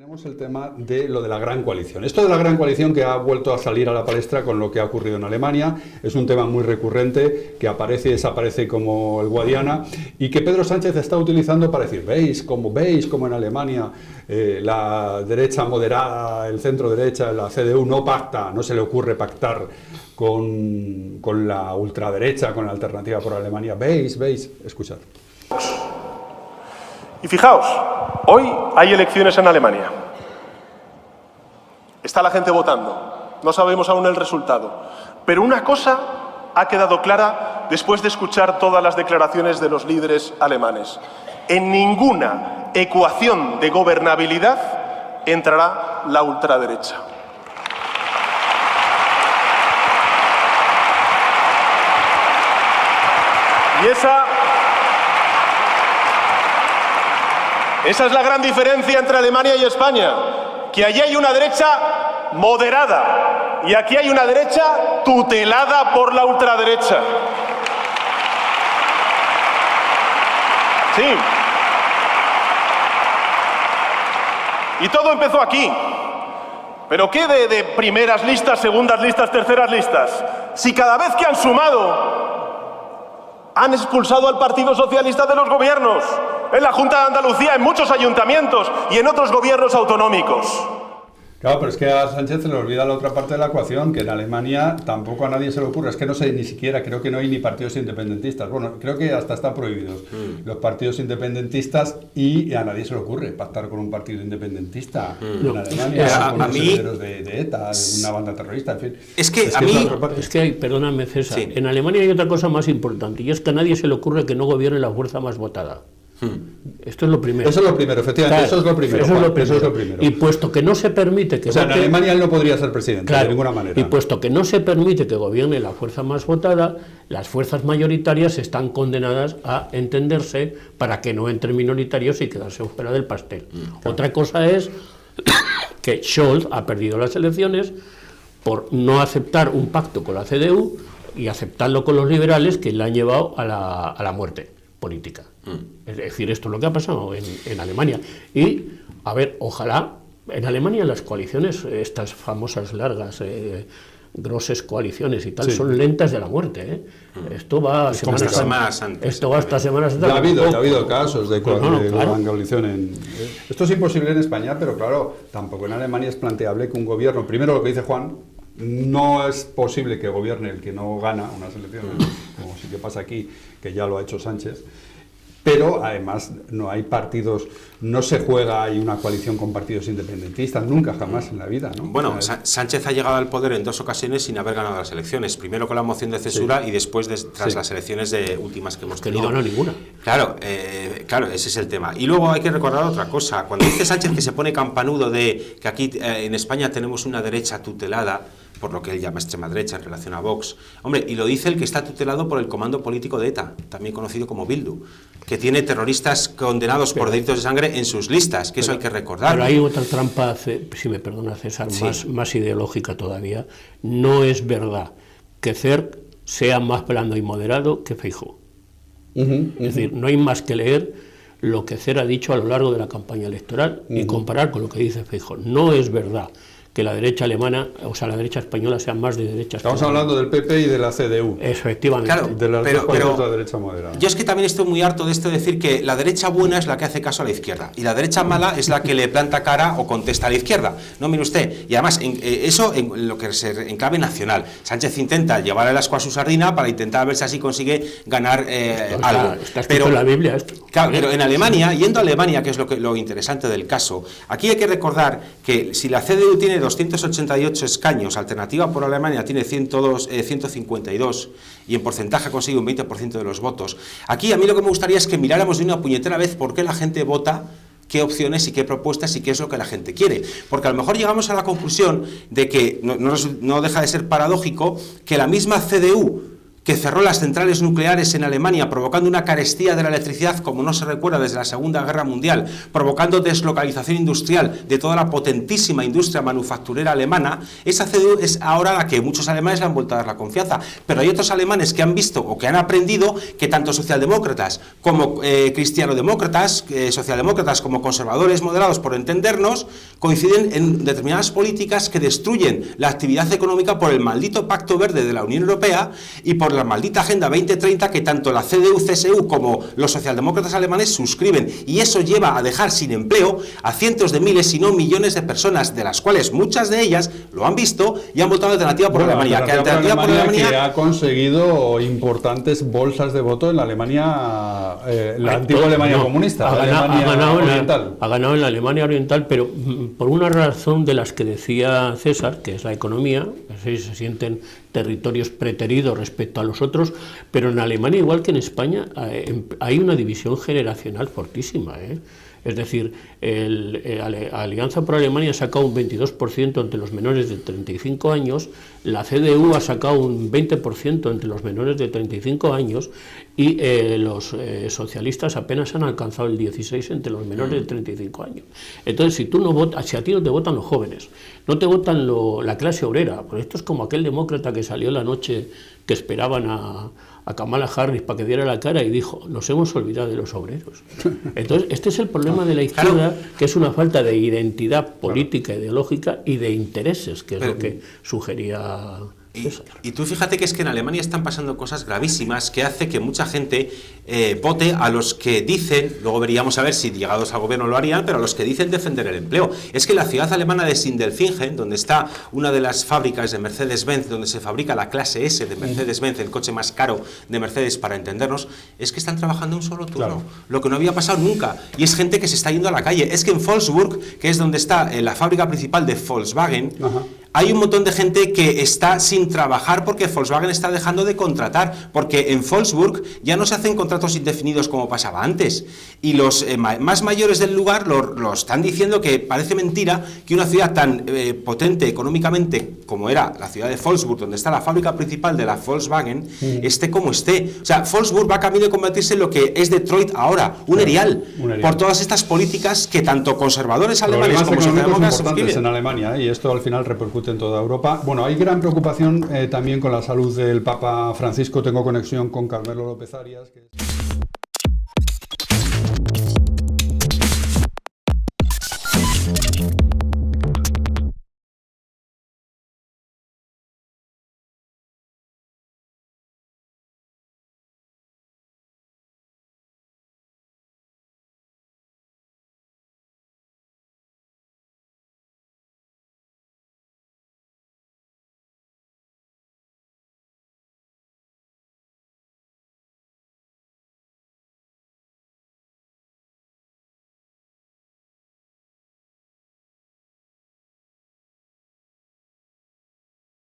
Tenemos el tema de lo de la gran coalición. Esto de la gran coalición que ha vuelto a salir a la palestra con lo que ha ocurrido en Alemania es un tema muy recurrente que aparece y desaparece como el Guadiana y que Pedro Sánchez está utilizando para decir, veis como en Alemania la derecha moderada, el centro derecha, la CDU no pacta, no se le ocurre pactar con la ultraderecha, con la Alternativa por Alemania. Veis, escuchad. Y fijaos, hoy hay elecciones en Alemania. Está la gente votando. No sabemos aún el resultado. Pero una cosa ha quedado clara después de escuchar todas las declaraciones de los líderes alemanes. En ninguna ecuación de gobernabilidad entrará la ultraderecha. Y esa es la gran diferencia entre Alemania y España, que allí hay una derecha moderada y aquí hay una derecha tutelada por la ultraderecha. Sí. Y todo empezó aquí. ¿Pero qué de primeras listas, segundas listas, terceras listas? Si cada vez que han sumado han expulsado al Partido Socialista de los gobiernos, en la Junta de Andalucía, en muchos ayuntamientos y en otros gobiernos autonómicos. Claro, pero es que a Sánchez se le olvida la otra parte de la ecuación, que en Alemania tampoco a nadie se le ocurre. Es que no sé ni siquiera, creo que no hay ni partidos independentistas. Bueno, creo que hasta están prohibidos los partidos independentistas y a nadie se le ocurre pactar con un partido independentista en Alemania, con los herederos de ETA, de una banda terrorista, en fin. Es que hay, perdóname César, sí. En Alemania hay otra cosa más importante y es que a nadie se le ocurre que no gobierne la fuerza más votada. Esto es lo primero. Eso es lo primero, efectivamente, claro, eso es lo primero. Y puesto que no se permite que... O sea, en Alemania él no podría ser presidente, claro, de ninguna manera. Y puesto que no se permite que gobierne la fuerza más votada, las fuerzas mayoritarias están condenadas a entenderse para que no entren minoritarios y quedarse fuera del pastel. Claro. Otra cosa es que Scholz ha perdido las elecciones por no aceptar un pacto con la CDU y aceptarlo con los liberales que le han llevado a la muerte política. Es decir, esto es lo que ha pasado en Alemania. Y, a ver, ojalá, en Alemania las coaliciones, estas famosas largas, grosas coaliciones y tal, sí, son lentas de la muerte. Esto va a Semanas Santas. Esto va hasta Semanas Santas. Ya ha habido casos de coalición. Esto es imposible en España, pero claro, tampoco en Alemania es planteable que un gobierno, primero lo que dice Juan, no es posible que gobierne el que no gana unas elecciones, como sí que pasa aquí, que ya lo ha hecho Sánchez, pero además no hay partidos, no se juega, hay una coalición con partidos independentistas, nunca, jamás en la vida, ¿no? Bueno, Sánchez ha llegado al poder en 2 ocasiones sin haber ganado las elecciones, primero con la moción de censura, sí, y después tras las elecciones últimas que hemos tenido. Que no ganó ninguna. Claro, ese es el tema. Y luego hay que recordar otra cosa, cuando dice Sánchez que se pone campanudo de que aquí en España tenemos una derecha tutelada, por lo que él llama extrema derecha en relación a Vox. Hombre, y lo dice el que está tutelado por el comando político de ETA, también conocido como Bildu, que tiene terroristas condenados por delitos de sangre en sus listas, que eso hay que recordar. Pero hay otra trampa, si me perdona César, sí, más ideológica todavía. No es verdad que Cerc sea más blando y moderado que Feijóo. Es decir, no hay más que leer lo que Cerc ha dicho a lo largo de la campaña electoral y comparar con lo que dice Feijóo. No es verdad que la derecha alemana, o sea, la derecha española sea más de derecha. Estamos hablando del PP y de la CDU. Efectivamente. Claro, de las dos partidos de la derecha moderada. Yo es que también estoy muy harto de esto de decir que la derecha buena es la que hace caso a la izquierda y la derecha mala es la que le planta cara o contesta a la izquierda. No, mire usted. Y además, eso en lo que en clave nacional. Sánchez intenta llevar el ascua a su sardina para intentar ver si así consigue ganar algo. Está escrito en la Biblia esto. Claro, pero en Alemania, yendo a Alemania, que es lo interesante del caso, aquí hay que recordar que si la CDU tiene 288 escaños, Alternativa por Alemania tiene 152 y en porcentaje consigue un 20% de los votos. Aquí a mí lo que me gustaría es que miráramos de una puñetera vez por qué la gente vota, qué opciones y qué propuestas y qué es lo que la gente quiere. Porque a lo mejor llegamos a la conclusión de que no deja de ser paradójico que la misma CDU que cerró las centrales nucleares en Alemania, provocando una carestía de la electricidad como no se recuerda desde la Segunda Guerra Mundial, provocando deslocalización industrial de toda la potentísima industria manufacturera alemana, esa CDU es ahora la que muchos alemanes le han vuelto a dar la confianza. Pero hay otros alemanes que han visto o que han aprendido que tanto socialdemócratas como cristianodemócratas, socialdemócratas como conservadores moderados, por entendernos, coinciden en determinadas políticas que destruyen la actividad económica por el maldito Pacto Verde de la Unión Europea y por la maldita Agenda 2030 que tanto la CDU-CSU como los socialdemócratas alemanes suscriben, y eso lleva a dejar sin empleo a cientos de miles, si no millones de personas, de las cuales muchas de ellas lo han visto y han votado Alternativa por Alemania. Que ha conseguido importantes bolsas de voto en la Alemania, la antigua Alemania comunista, ha ganado en la Alemania Oriental, pero por una razón de las que decía César, que es la economía, se sienten territorios preteridos respecto a los otros, pero en Alemania, igual que en España, hay una división generacional fortísima, Es decir, Alianza por Alemania ha sacado un 22% entre los menores de 35 años, la CDU ha sacado un 20% entre los menores de 35 años y los socialistas apenas han alcanzado el 16% entre los menores de 35 años. Entonces, si tú no votas, si a ti no te votan los jóvenes, no te votan la clase obrera, porque esto es como aquel demócrata que salió la noche que esperaban a Kamala Harris para que diera la cara y dijo, nos hemos olvidado de los obreros. Entonces, este es el problema de la izquierda, que es una falta de identidad política, ideológica y de intereses, que es lo que sugería Y tú fíjate que es que en Alemania están pasando cosas gravísimas que hace que mucha gente vote a los que dicen, luego veríamos a ver si llegados al gobierno lo harían, pero a los que dicen defender el empleo. Es que la ciudad alemana de Sindelfingen, donde está una de las fábricas de Mercedes-Benz, donde se fabrica la clase S de Mercedes-Benz, el coche más caro de Mercedes para entendernos, es que están trabajando un solo turno, claro, lo que no había pasado nunca, y es gente que se está yendo a la calle. Es que en Wolfsburg, que es donde está la fábrica principal de Volkswagen, hay un montón de gente que está sin trabajar porque Volkswagen está dejando de contratar, porque en Wolfsburg ya no se hacen contratos indefinidos como pasaba antes, y los más mayores del lugar lo están diciendo, que parece mentira que una ciudad tan potente económicamente como era la ciudad de Wolfsburg, donde está la fábrica principal de la Volkswagen, esté como esté. O sea, Wolfsburg va camino de convertirse en lo que es Detroit ahora, un erial, por todas estas políticas que tanto conservadores alemanes como socialdemócratas importantes en Alemania, y esto al final repercute en toda Europa. Bueno, hay gran preocupación también con la salud del Papa Francisco. Tengo conexión con Carmelo López Arias, que